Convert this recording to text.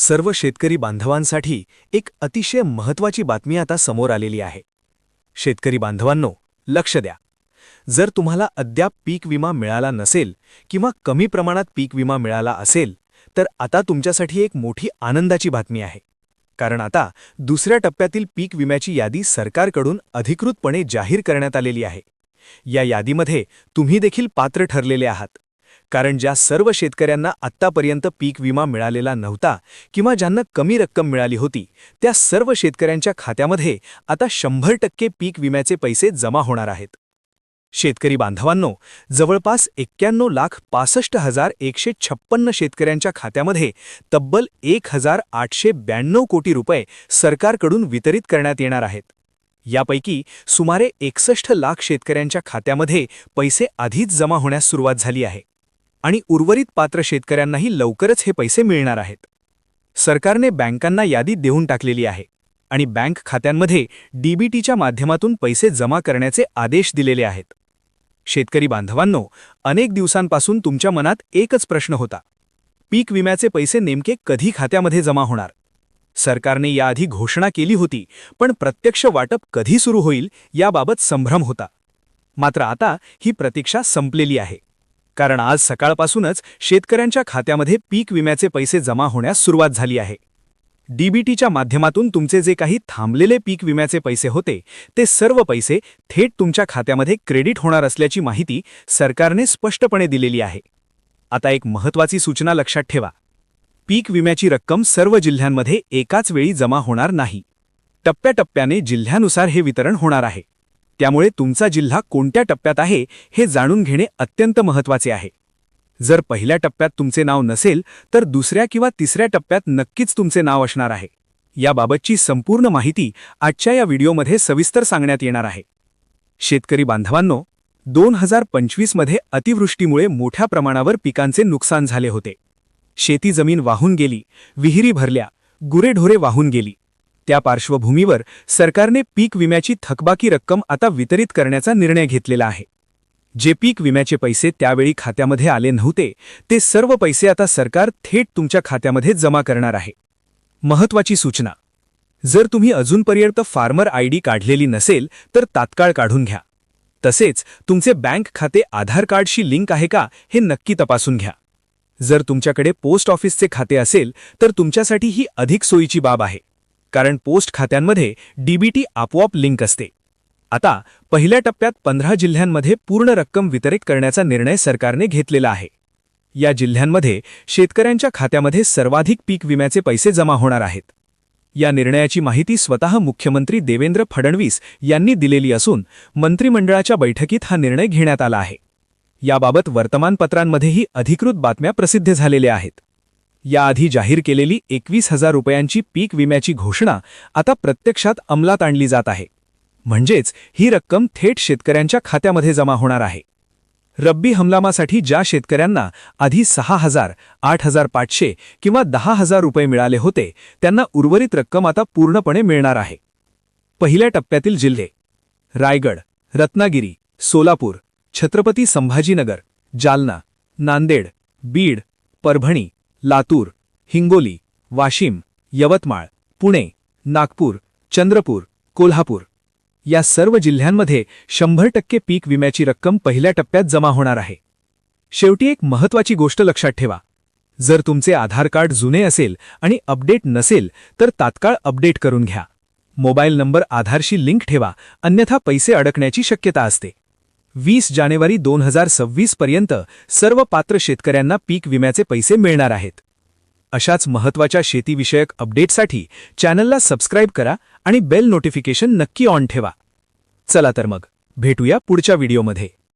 सर्व शेतकरी बांधवांसाठी एक अतिशय महत्त्वाची बातमी आता समोर आलेली आहे। शेतकरी बांधवांनो, लक्ष द्या। जर तुम्हाला अद्याप पीक विमा मिळाला नसेल किंवा कमी प्रमाणात पीक विमा मिळाला असेल, तर आता तुमच्यासाठी एक मोठी आनंदाची बातमी आहे। कारण आता दुसऱ्या टप्प्यातील पीक विम्याची यादी सरकारकडून अधिकृतपणे जाहीर करण्यात आलेली आहे। या यादीमध्ये तुम्ही देखील पात्र ठरलेले आहात। कारण ज्या सर्व शेतकऱ्यांना आत्तापर्यंत पीक विमा मिळालेला नव्हता किंवा ज्यांना कमी रक्कम मिळाली होती, त्या सर्व शेतकऱ्यांच्या खात्यामध्ये आता 100% पीक विम्याचे पैसे जमा होणार आहेत। शेतकरी बांधवांनो, जवळपास 91,65,156 शेतकऱ्यांच्या खात्यामध्ये तब्बल 1,892 कोटी रुपये सरकारकडून वितरित करण्यात येणार आहेत। यापैकी सुमारे 61 लाख शेतकऱ्यांच्या खात्यामध्ये पैसे आधीच जमा होण्यास सुरुवात झाली आहे आणि उर्वरित पात्र शेतकऱ्यांनाही लवकरच हे पैसे मिळणार आहेत। सरकारने बँकांना यादी देऊन टाकलेली आहे आणि बँक खात्यांमध्ये डीबीटीच्या माध्यमातून पैसे जमा करण्याचे आदेश दिलेले आहेत। शेतकरी बांधवांनो, अनेक दिवसांपासून तुमच्या मनात एकच प्रश्न होता, पीक विम्याचे पैसे नेमके कधी खात्यामध्ये जमा होणार? सरकारने याआधी घोषणा केली होती, पण प्रत्यक्ष वाटप कधी सुरू होईल याबाबत संभ्रम होता। मात्र आता ही प्रतीक्षा संपलेली आहे, कारण आज सकाळपासूनच शेतकऱ्यांच्या खात्यामध्ये पीक विम्याचे पैसे जमा होण्यास सुरुवात झाली आहे। डीबीटीच्या माध्यमातून तुमचे जे काही थांबलेले पीक विम्याचे पैसे होते, ते सर्व पैसे थेट तुमच्या खात्यामध्ये क्रेडिट होणार असल्याची माहिती सरकारने स्पष्टपणे दिलेली आहे। आता एक महत्त्वाची सूचना लक्षात ठेवा, पीक विम्याची रक्कम सर्व जिल्ह्यांमध्ये एकाच वेळी जमा होणार नाही। टप्प्याटप्प्याने जिल्ह्यानुसार हे वितरण होणार आहे। त्यामुळे तुमचा जिल्हा कोणत्या टप्प्यात आहे हे जाणून घेणे अत्यंत महत्त्वाचे आहे। जर पहिल्या टप्प्यात तुमचे नाव नसेल, तर दुसऱ्या किंवा तिसऱ्या टप्प्यात नक्कीच तुमचे नाव असणार आहे। याबाबतची संपूर्ण माहिती आजच्या या व्हिडिओमध्ये सविस्तर सांगण्यात येणार आहे। शेतकरी बांधवांनो, 2025 मध्ये अतिवृष्टीमुळे मोठ्या प्रमाणावर पिकांचे नुकसान झाले होते। शेती जमीन वाहून गेली, विहिरी भरल्या, गुरेढोरे वाहून गेली। त्या पार्श्वभूमीवर सरकारने पीक विम्याची थकबाकी रक्कम आता वितरित करण्याचा निर्णय घेतलेला आहे। जे पीक विम्याचे पैसे त्यावेळी खात्यामध्ये आले नव्हते, ते सर्व पैसे आता सरकार थेट तुमच्या खात्यामध्ये जमा करणार आहे। महत्त्वाची सूचना, जर तुम्ही अजूनपर्यंत फार्मर आयडी काढलेली नसेल, तर तात्काळ काढून घ्या। तसेच तुमचे बँक खाते आधार कार्डशी लिंक आहे का हे नक्की तपासून घ्या। जर तुमच्याकडे पोस्ट ऑफिसचे खाते असेल, तर तुमच्यासाठी ही अधिक सोयीची बाब आहे, कारण पोस्ट खात्यांमध्ये डीबीटी आपोआप लिंक असते। आता पहिल्या टप्प्यात 15 जिल्ह्यांमध्ये पूर्ण रक्कम वितरित करण्याचा निर्णय सरकारने घेतलेला आहे। या जिल्ह्यांमध्ये शेतकऱ्यांच्या खात्यामध्ये सर्वाधिक पीक विम्याचे पैसे जमा होणार आहेत। या निर्णयाची माहिती स्वतः मुख्यमंत्री देवेंद्र फडणवीस यांनी दिलेली असून मंत्रिमंडळाच्या बैठकीत हा निर्णय घेण्यात आला आहे। याबाबत वर्तमानपत्रांमध्येही अधिकृत बातम्या प्रसिद्ध झालेल्या आहेत। याआधी जाहीर केलेली 21,000 रुपयांची पीक विम्याची घोषणा आता प्रत्यक्षात अंमलात आणली जात आहे। म्हणजेच ही रक्कम थेट शेतकऱ्यांच्या खात्यामध्ये जमा होणार आहे। रब्बी हंगामासाठी ज्या शेतकऱ्यांना आधी 6,000, 8,500 किंवा 10,000 रुपये मिळाले होते, त्यांना उर्वरित रक्कम आता पूर्णपणे मिळणार आहे। पहिल्या टप्प्यातील जिल्हे: रायगड, रत्नागिरी, सोलापूर, छत्रपती संभाजीनगर, जालना, नांदेड, बीड, परभणी, लातूर, हिंगोली, वाशिम, यवतमाळ, पुणे, नागपूर, चंद्रपूर, कोल्हापूर या सर्व जिल्ह्यांमध्ये 100% पीक विम्याची रक्कम पहिल्या टप्प्यात जमा होणार आहे। शेवटी एक महत्त्वाची गोष्ट लक्षात ठेवा, जर तुमचे आधार कार्ड जुने असेल आणि अपडेट नसेल, तर तात्काळ अपडेट करून घ्या। मोबाईल नंबर आधारशी लिंक ठेवा, अन्यथा पैसे अडकण्याची शक्यता असते। 20 जानेवारी 2026 पर्यंत सर्व पात्र शेतकऱ्यांना पीक विम्याचे पैसे मिळणार आहेत। अशाच महत्त्वाच्या शेतीविषयक अपडेटसाठी चॅनलला सबस्क्राईब करा आणि बेल नोटिफिकेशन नक्की ऑन ठेवा। चला तर मग भेटूया पुढच्या व्हिडिओमध्ये।